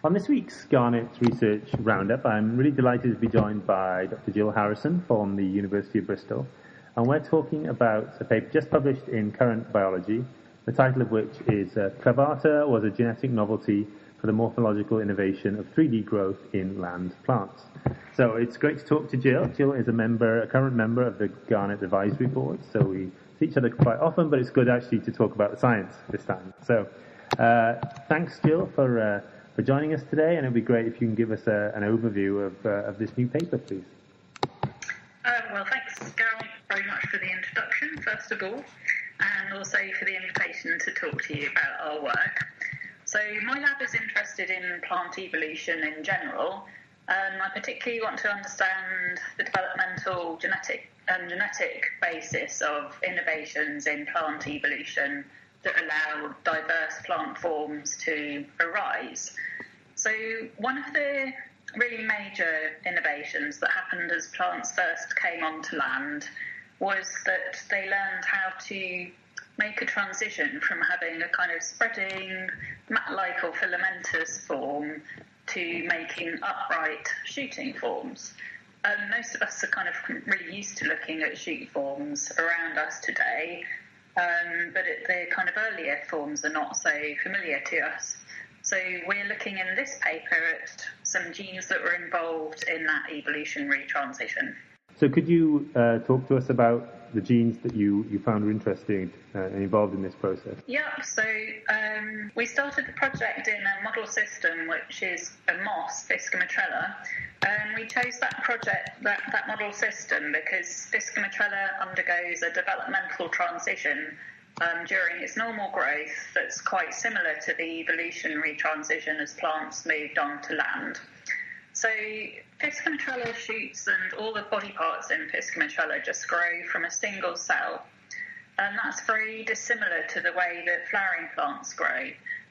On this week's GARNet Research Roundup, I'm really delighted to be joined by Dr. Jill Harrison from the University of Bristol, and we're talking about a paper just published in Current Biology, the title of which is CLAVATA Was a Genetic Novelty for the Morphological Innovation of 3D Growth in Land Plants. So it's great to talk to Jill. Jill is a current member of the GARNet Advisory Board, so we see each other quite often, but it's good actually to talk about the science this time. So thanks, Jill, for joining us today, and it'd be great if you can give us an overview of this new paper, please. Well, thanks, Gary, very much for the introduction, first of all, and also for the invitation to talk to you about our work. So my lab is interested in plant evolution in general, and I particularly want to understand the developmental genetic basis of innovations in plant evolution that allow diverse plant forms to arise. So one of the really major innovations that happened as plants first came onto land was that they learned how to make a transition from having a kind of spreading mat-like or filamentous form to making upright shooting forms. Most of us are kind of really used to looking at shoot forms around us today, but the kind of earlier forms are not so familiar to us. So we're looking in this paper at some genes that were involved in that evolutionary transition. So could you talk to us about the genes that you found interesting and involved in this process? Yeah, so we started the project in a model system which is a moss, Piscomatrella, and we chose that model system because Piscomatrella undergoes a developmental transition during its normal growth that's quite similar to the evolutionary transition as plants moved on to land. So Piscomatrella shoots and all the body parts in Piscomatrella just grow from a single cell, and that's very dissimilar to the way that flowering plants grow.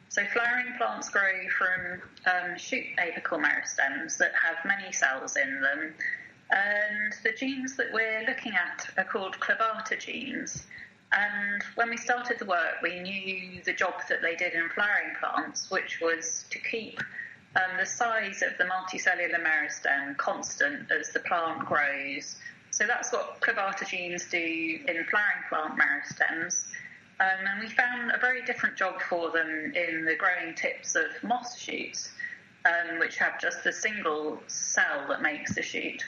So flowering plants grow from shoot apical meristems that have many cells in them, and the genes that we're looking at are called CLAVATA genes. And when we started the work, we knew the job that they did in flowering plants, which was to keep the size of the multicellular meristem constant as the plant grows. So that's what CLAVATA genes do in flowering plant meristems. And we found a very different job for them in the growing tips of moss shoots, which have just a single cell that makes the shoot.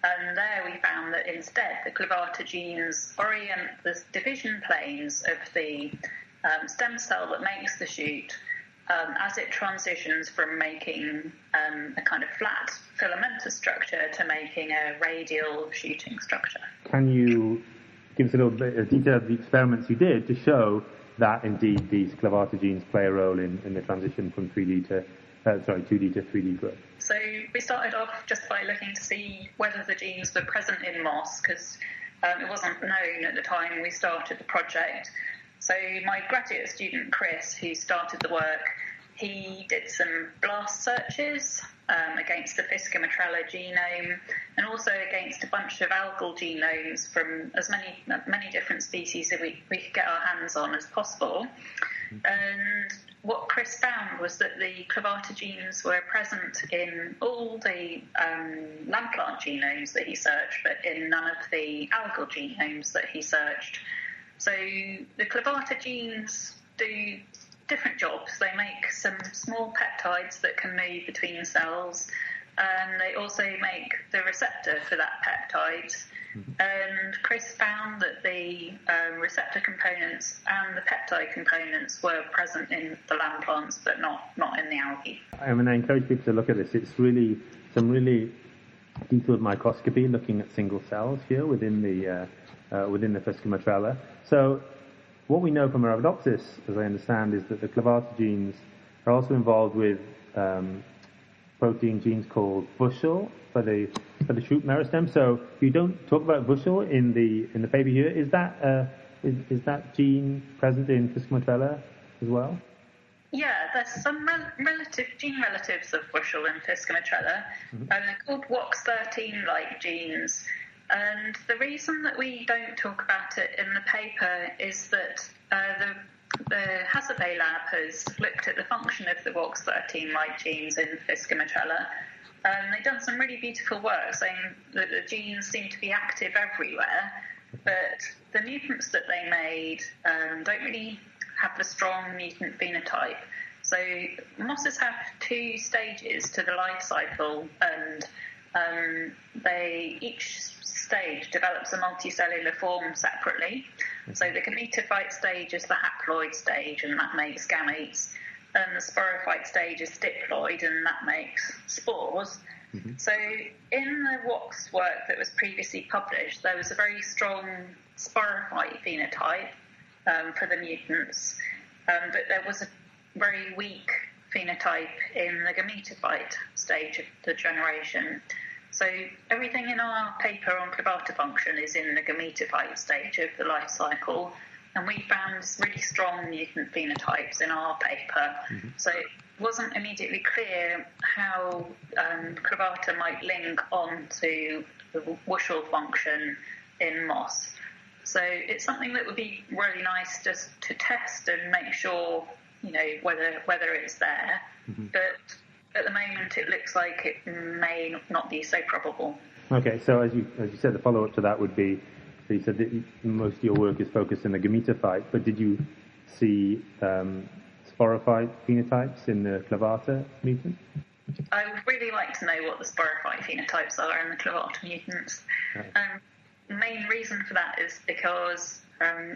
And there we found that instead the CLAVATA genes orient the division planes of the stem cell that makes the shoot as it transitions from making a kind of flat filamentous structure to making a radial shooting structure. Can you give us a little bit of detail of the experiments you did to show that indeed these CLAVATA genes play a role in the transition from 2D to 3D growth? So we started off just by looking to see whether the genes were present in moss, because it wasn't known at the time we started the project. So my graduate student, Chris, who started the work, he did some blast searches against the Piscomatrella genome and also against a bunch of algal genomes from as many different species that we could get our hands on as possible. And what Chris found was that the CLAVATA genes were present in all the land plant genomes that he searched, but in none of the algal genomes that he searched. So the CLAVATA genes do different jobs. They make some small peptides that can move between cells, and they also make the receptor for that peptide. And Chris found that the receptor components and the peptide components were present in the land plants, but not in the algae. I encourage people to look at this. It's really some really detailed microscopy looking at single cells here within the Piscomatrella. So what we know from Arabidopsis, as I understand, is that the CLAVATA genes are also involved with protein genes called bushel for the shoot meristem. So you don't talk about bushel in the paper here. Is that gene present in Piscomatrella as well? Yeah, there's some gene relatives of bushel in Piscomatrella, and they're called WOX13-like genes. And the reason that we don't talk about it in the paper is that the the Hasabe lab has looked at the function of the WOX13 like genes in Fiscometrella. They've done some really beautiful work saying that the genes seem to be active everywhere, but the mutants that they made don't really have the strong mutant phenotype. So mosses have 2 stages to the life cycle, and each stage develops a multicellular form separately. So the gametophyte stage is the haploid stage, and that makes gametes. And the sporophyte stage is diploid, and that makes spores. Mm-hmm. So in the WOX work that was previously published, there was a very strong sporophyte phenotype for the mutants, but there was a very weak phenotype in the gametophyte stage of the generation. So everything in our paper on CLAVATA function is in the gametophyte stage of the life cycle, and we found really strong mutant phenotypes in our paper. Mm-hmm. So it wasn't immediately clear how CLAVATA might link onto the Wuschel function in moss. So it's something that would be really nice just to test and make sure, whether it's there. Mm-hmm. But at the moment, it looks like it may not be so probable. Okay, so as you said, the follow-up to that would be, so you said that most of your work is focused on the gametophyte, but did you see sporophyte phenotypes in the CLAVATA mutant? I would really like to know what the sporophyte phenotypes are in the CLAVATA mutants. Right. The main reason for that is because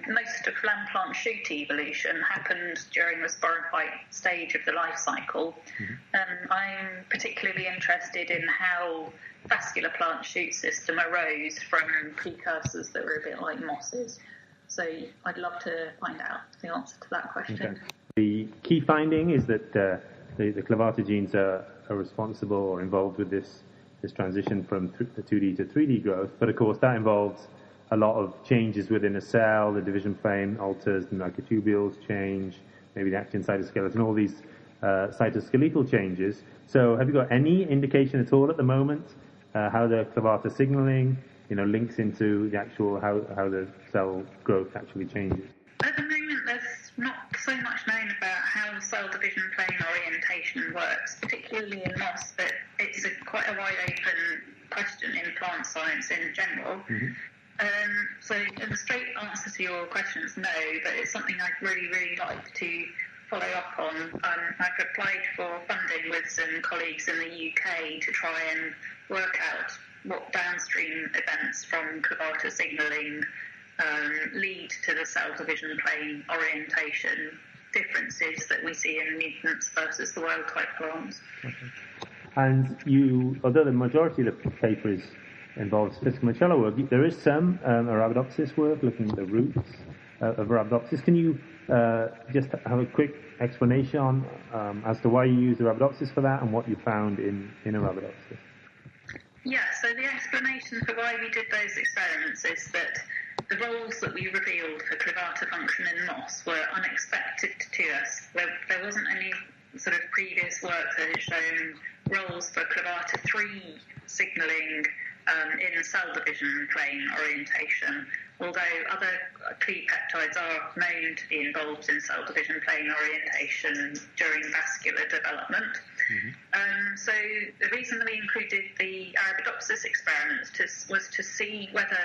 most of land plant shoot evolution happened during the sporophyte stage of the life cycle. Mm-hmm. I'm particularly interested in how vascular plant shoot system arose from precursors that were a bit like mosses. So I'd love to find out the answer to that question. Okay. The key finding is that the CLAVATA genes are responsible or involved with this transition from the 2D to 3D growth, but of course that involves a lot of changes within a cell. The division plane alters, the microtubules change, maybe the actin cytoskeleton, all these cytoskeletal changes. So have you got any indication at all at the moment how the CLAVATA signaling links into the actual how the cell growth actually changes? At the moment, there's not so much known about how the cell division plane orientation works, particularly in moss, but it's quite a wide open question in plant science in general. Mm-hmm. So the straight answer to your question is no, but it's something I'd really, really like to follow up on. I've applied for funding with some colleagues in the UK to try and work out what downstream events from CLAVATA signalling lead to the cell division plane orientation differences that we see in mutants versus the wild-type plants. Okay. And although the majority of the paper involves Fiscometrella work, there is some Arabidopsis work looking at the roots of Arabidopsis. Can you just have a quick explanation on as to why you used Arabidopsis for that and what you found in Arabidopsis? Yeah, so the explanation for why we did those experiments is that the roles that we revealed for CLAVATA function in moss were unexpected to us. There wasn't any sort of previous work that had shown roles for CLAVATA3 signalling in cell division plane orientation, although other key peptides are known to be involved in cell division plane orientation during vascular development. Mm-hmm. So the reason that we included the Arabidopsis experiments was to see whether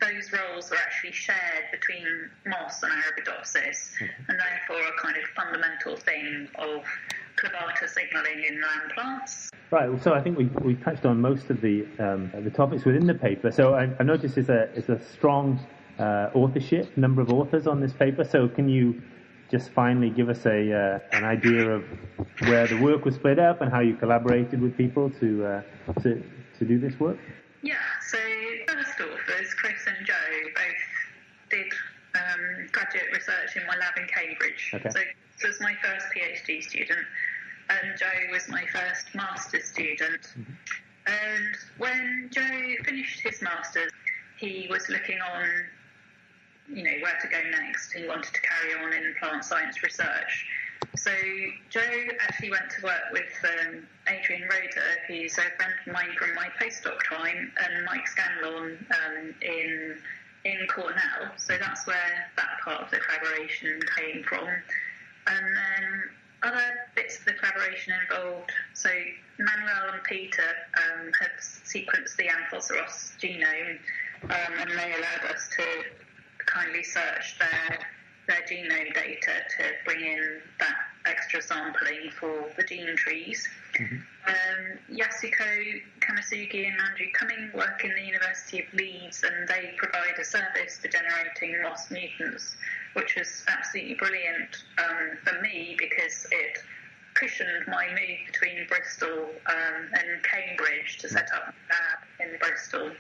those roles were actually shared between moss and Arabidopsis, mm-hmm. and therefore a kind of fundamental thing of CLAVATA signalling in land plants. Right, so I think we touched on most of the topics within the paper. So I noticed it's a strong authorship, number of authors on this paper. So can you just finally give us an idea of where the work was split up and how you collaborated with people to do this work? Yeah, so first authors, Chris and Joe, both did graduate research in my lab in Cambridge. Okay. So this was my first PhD student, and Joe was my first master's student. Mm-hmm. And when Joe finished his master's, he was looking on, where to go next. He wanted to carry on in plant science research. So Joe actually went to work with Adrian Roeder, who's a friend of mine from my postdoc time, and Mike Scanlon in in Cornell, so that's where that part of the collaboration came from. And then other bits of the collaboration involved, so Manuel and Peter have sequenced the Amphoceros genome, and they allowed us to kindly search their genome data to bring in that extra sampling for the gene trees. Yasuko Kamisugi and Andrew Cumming work in the University of Leeds, and they provide a service for generating MOS mutants, which was absolutely brilliant for me because it cushioned my move between Bristol and Cambridge to set up a lab in Bristol.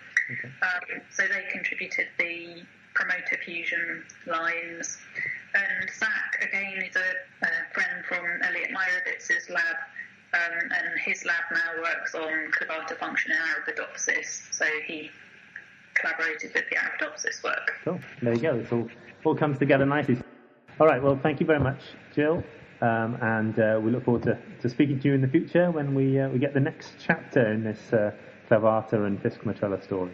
So they contributed the promoter fusion lines. And Zach, again, is a friend from Elliot Meyrowitz's lab, and his lab now works on CLAVATA function in Arabidopsis, so he collaborated with the Arabidopsis work. Cool. There you go. It all comes together nicely. All right. Well, thank you very much, Jill, and we look forward to speaking to you in the future when we get the next chapter in this CLAVATA and Fiscomatrella story.